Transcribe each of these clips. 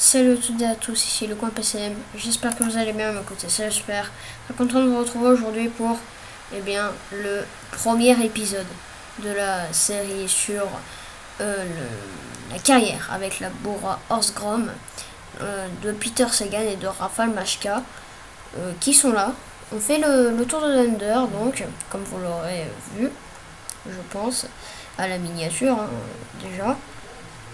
Salut à toutes et à tous, ici le coin PCM, j'espère que vous allez bien, me côté c'est j'espère. Très content de vous retrouver aujourd'hui pour le premier épisode de la série sur la carrière avec la Bora Horsegrom de Peter Sagan et de Rafał Majka qui sont là. On fait le tour de l'Under, donc comme vous l'aurez vu, je pense, à la miniature déjà.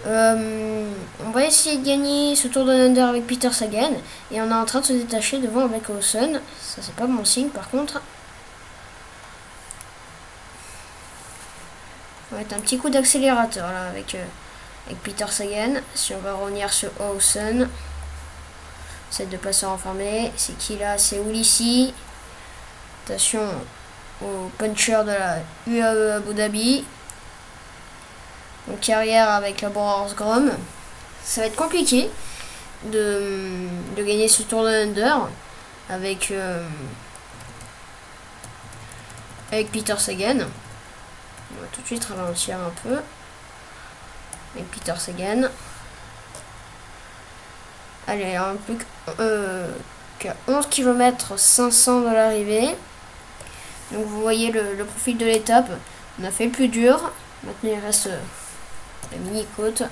On va essayer de gagner ce tour de l'Under avec Peter Sagan et on est en train de se détacher devant avec Lawson. Ça c'est pas bon signe par contre. On va mettre un petit coup d'accélérateur là avec Peter Sagan. Si on va revenir sur Lawson, c'est de pas se renfermer. C'est qui là? C'est Ulissi. Attention au puncher de la UAE Abu Dhabi. Donc carrière avec la Bora Horsegrom. Ça va être compliqué de gagner ce tour de l'Under avec Peter Sagan. On va tout de suite ralentir un peu avec Peter Sagan. Allez, un peu qu'à 11 km 500 de l'arrivée. Donc vous voyez le profil de l'étape. On a fait le plus dur. Maintenant il reste la mini côte.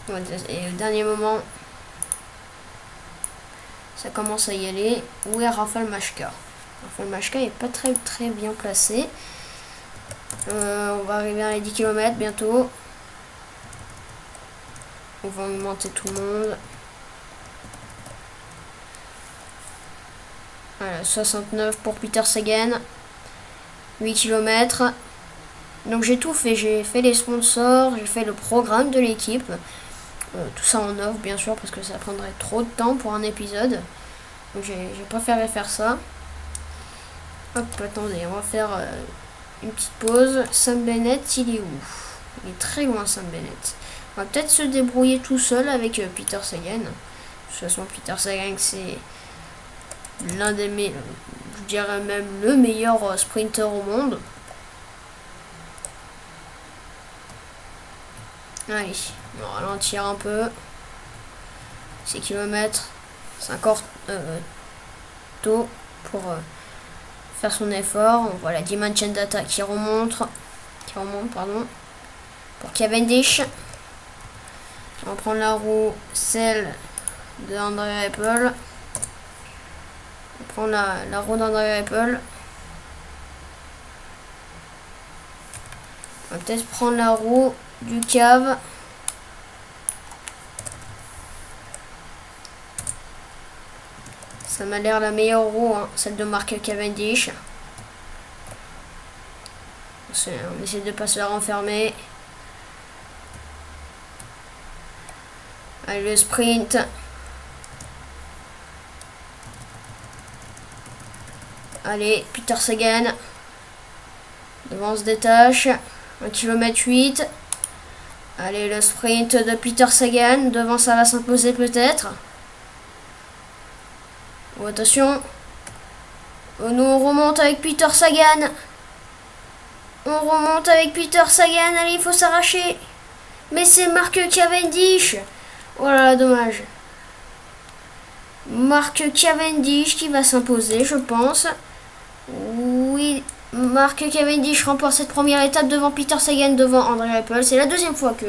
Et au dernier moment, ça commence à y aller. Où est Rafał Majka? Rafał Majka est pas très bien placé. On va arriver à les 10 km bientôt. On va augmenter tout le monde. Voilà, 69 pour Peter Sagan. 8 km. Donc j'ai tout fait. J'ai fait les sponsors, j'ai fait le programme de l'équipe. Tout ça en off bien sûr parce que ça prendrait trop de temps pour un épisode. Donc j'ai préféré faire ça. Hop, attendez, on va faire une petite pause. Sam Bennett, il est où? Il est très loin, Sam Bennett. On va peut-être se débrouiller tout seul avec Peter Sagan. De toute façon, Peter Sagan, c'est l'un des meilleurs, je dirais même le meilleur sprinter au monde. Allez, on va ralentir un peu. 6 km. C'est encore tôt pour faire son effort. On voit la Dimension Data qui remonte, pardon, pour Cavendish. On va prendre la roue, celle de André Greipel. On va prendre la roue d'André Greipel. On va peut-être prendre la roue du cave. Ça m'a l'air la meilleure roue, hein, celle de Mark Cavendish. On essaie de pas se la renfermer. Allez, le sprint. Allez, Peter Sagan. Devant, on se détache. 1 km 8. Allez, le sprint de Peter Sagan. Devant, ça va s'imposer peut-être. Oh, attention. Oh, nous, on remonte avec Peter Sagan. On remonte avec Peter Sagan. Allez, il faut s'arracher. Mais c'est Mark Cavendish. Oh là là, dommage. Mark Cavendish qui va s'imposer, je pense. Oui, Mark Cavendish remporte cette première étape devant Peter Sagan, devant André Greipel. C'est la deuxième fois que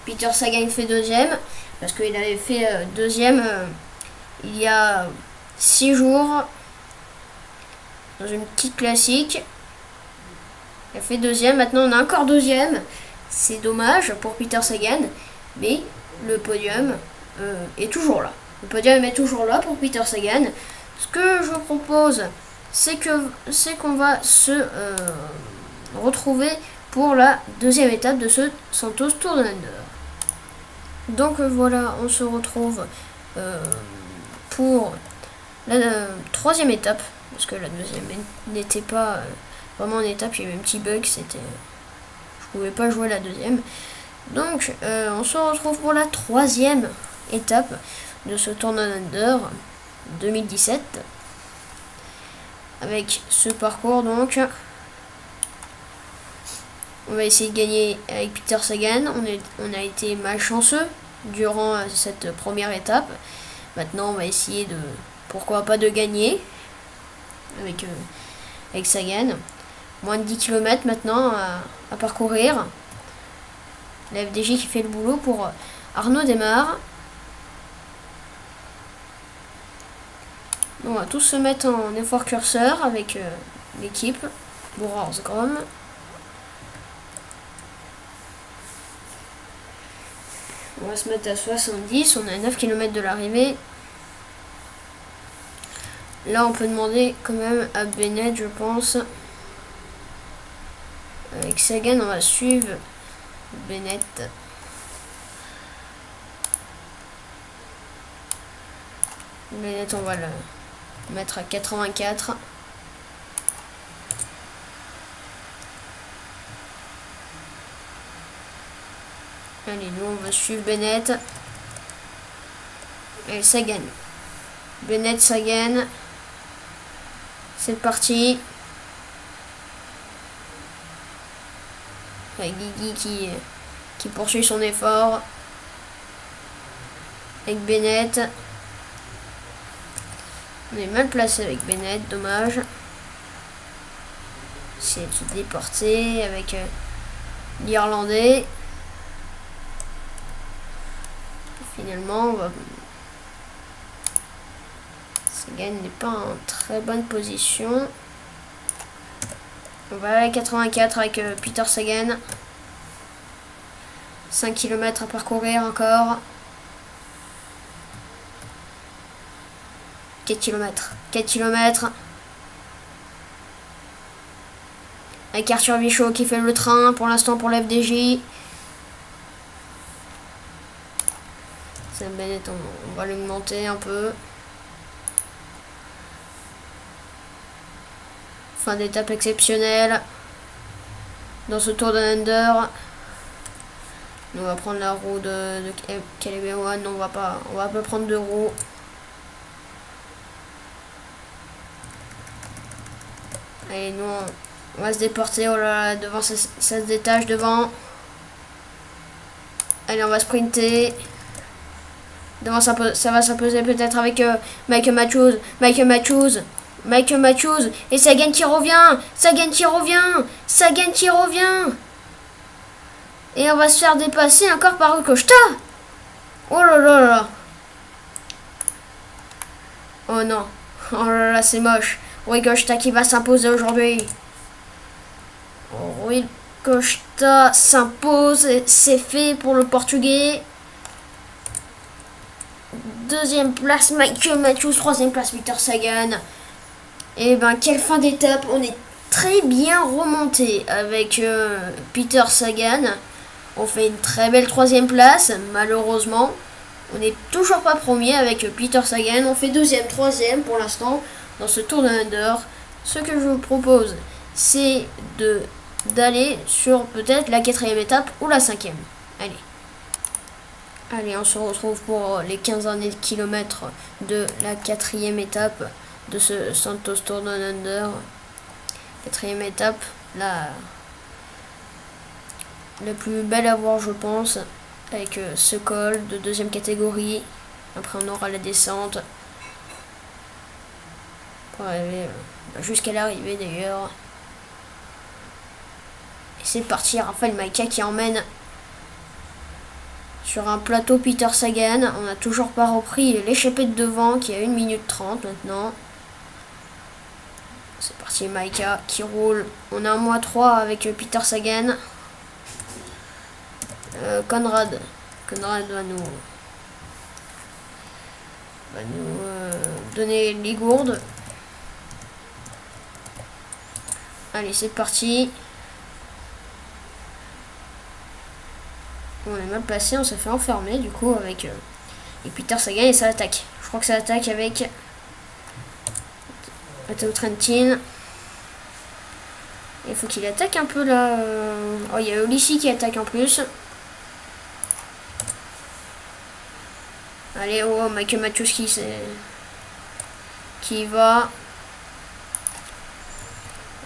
Peter Sagan fait deuxième. Parce qu'il avait fait deuxième il y a 6 jours. Dans une petite classique. Il a fait deuxième. Maintenant, on a encore deuxième. C'est dommage pour Peter Sagan. Mais le podium est toujours là. Le podium est toujours là pour Peter Sagan. Ce que je vous propose, c'est qu'on va se retrouver pour la deuxième étape de ce Santos Tour de l'Under. Donc voilà, on se retrouve pour la troisième étape, parce que la deuxième n'était pas vraiment une étape, il y avait un petit bug, je pouvais pas jouer la deuxième. Donc on se retrouve pour la troisième étape de ce Tour de l'Under 2017 avec ce parcours donc On va essayer de gagner avec Peter Sagan. On a été malchanceux durant cette première étape. Maintenant, on va essayer de, pourquoi pas, de gagner avec Sagan. Moins de 10 km maintenant à parcourir. La FDJ qui fait le boulot pour Arnaud démarre. On va tous se mettre en effort curseur avec l'équipe Bourg-Grom. On va se mettre à 70, on est à 9 km de l'arrivée. Là, on peut demander quand même à Bennett, je pense. Avec Sagan, on va suivre Bennett. Bennett, on va le mettre à 84. Allez, nous, on va suivre Bennett. Et Sagan. Bennett, Sagan. C'est parti. Avec Guigui qui poursuit son effort. Avec Bennett. On est mal placé avec Bennett, dommage. C'est de se déporter avec l'Irlandais. Finalement, on va... Sagan n'est pas en très bonne position. On va aller à 84 avec Peter Sagan. 5 km à parcourir encore. 4 km. 4 km. Avec Arthur Vichot qui fait le train pour l'instant pour l'FDJ. Sam Bennett, on va l'augmenter un peu. Fin d'étape exceptionnelle dans ce tour de Under. On va prendre la roue de Caleb Ewan. On va pas prendre de roue. Allez, nous on va se déporter. Oh là là, devant ça se détache devant. Allez, on va sprinter. Devant ça va s'imposer peut-être avec Michael Matthews. Michael Matthews. Et Sagan qui revient. Sagan qui revient. Et on va se faire dépasser encore par Rui Costa. Oh là là là. Oh non. Oh là là, c'est moche. Rui Costa qui va s'imposer aujourd'hui. Rui Costa s'impose. C'est fait pour le Portugais. Deuxième place Michael Matthews. Troisième place Peter Sagan. Et ben quelle fin d'étape. On est très bien remonté avec Peter Sagan. On fait une très belle troisième place. Malheureusement, on n'est toujours pas premier avec Peter Sagan. On fait deuxième, troisième pour l'instant dans ce tour de Under. Ce que je vous propose, c'est d'aller sur peut-être la quatrième étape ou la cinquième. Allez, on se retrouve pour les 15 derniers kilomètres de la quatrième étape de ce Santos Tour Down Under. Quatrième étape, la plus belle à voir, je pense, avec ce col de deuxième catégorie. Après, on aura la descente pour arriver jusqu'à l'arrivée d'ailleurs. Et c'est parti, Raphaël Maïka qui emmène sur un plateau Peter Sagan. On n'a toujours pas repris l'échappée de devant qui a 1 minute 30 maintenant. C'est parti, Maïka qui roule. On a un mois 3 avec Peter Sagan. Conrad va nous donner les gourdes. Allez, c'est parti. On est mal placé, on s'est fait enfermer du coup avec et Peter Sagan et ça attaque. Je crois que ça attaque avec Matteo Trentin. Il faut qu'il attaque un peu là. Oh, il y a Ulissi qui attaque en plus. Allez, oh, Michael Matthews qui va.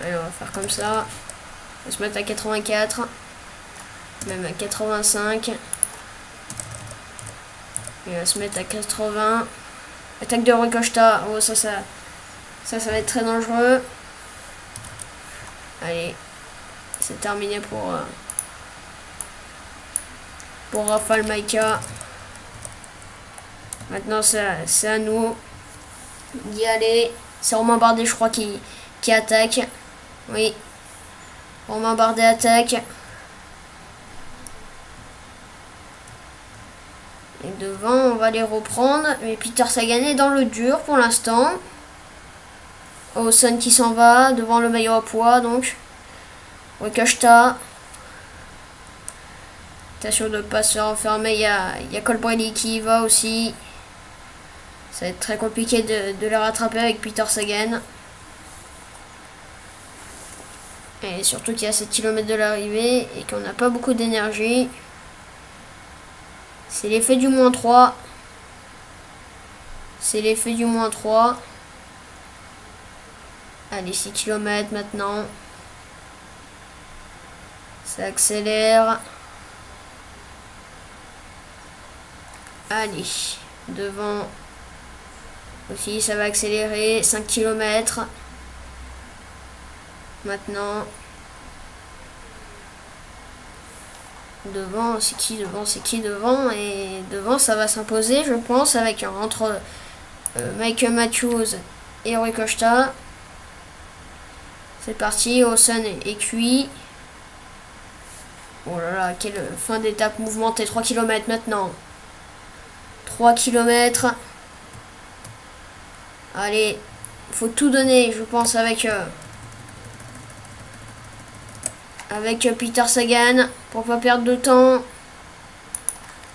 Allez, on va faire comme ça. On va se mettre à 84. Même à 85. Il va se mettre à 80. Attaque de Rikoshita. Oh, ça va être très dangereux. Allez. C'est terminé pour Rafale Maika. Maintenant, c'est à nous d'y aller. C'est Romain Bardet, je crois, qui attaque. Oui. Romain Bardet attaque. Et devant, on va les reprendre. Mais Peter Sagan est dans le dur pour l'instant. Awesome qui s'en va. Devant le maillot à poids, donc. Rikoshita. Attention de ne pas se faire enfermer. Il y a Colbrelli qui y va aussi. Ça va être très compliqué de les rattraper avec Peter Sagan. Et surtout qu'il y a 7 km de l'arrivée et qu'on n'a pas beaucoup d'énergie. C'est l'effet du -3. C'est l'effet du -3. Allez, 6 km maintenant. Ça accélère. Allez, devant aussi, ça va accélérer. 5 km. Maintenant. Devant, c'est qui devant? C'est qui devant? Et devant, ça va s'imposer, je pense, avec entre Michael Matthews et Rikoshita. C'est parti, Awesome est cuit. Oh là là, quelle fin d'étape mouvementée. 3 km maintenant. 3 km. Allez, faut tout donner, je pense, avec Peter Sagan, pour pas perdre de temps.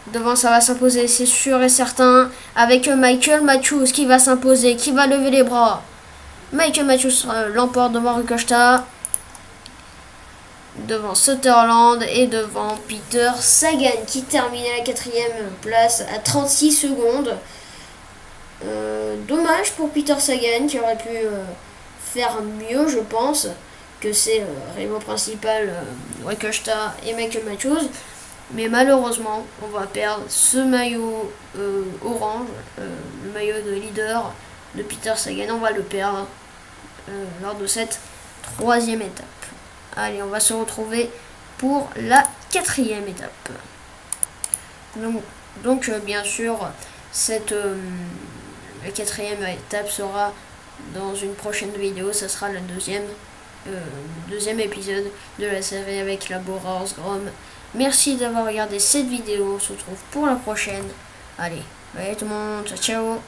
Devant, ça va s'imposer, c'est sûr et certain. Avec Michael Matthews qui va s'imposer, qui va lever les bras. Michael Matthews l'emporte devant Rikoshita. Devant Sutherland et devant Peter Sagan qui termine à la 4e place à 36 secondes. Dommage pour Peter Sagan qui aurait pu faire mieux, je pense, que ses rivaux principaux Rikoshita et Michael Matthews. Mais malheureusement, on va perdre ce maillot orange, le maillot de leader de Peter Sagan. On va le perdre lors de cette 3e étape. Allez, on va se retrouver pour la 4e étape. Donc bien sûr, la 4e étape sera dans une prochaine vidéo. Ça sera le deuxième épisode de la série avec la Bora Hansgrohe. Merci d'avoir regardé cette vidéo. On se retrouve pour la prochaine. Allez, bye tout le monde, ciao ciao.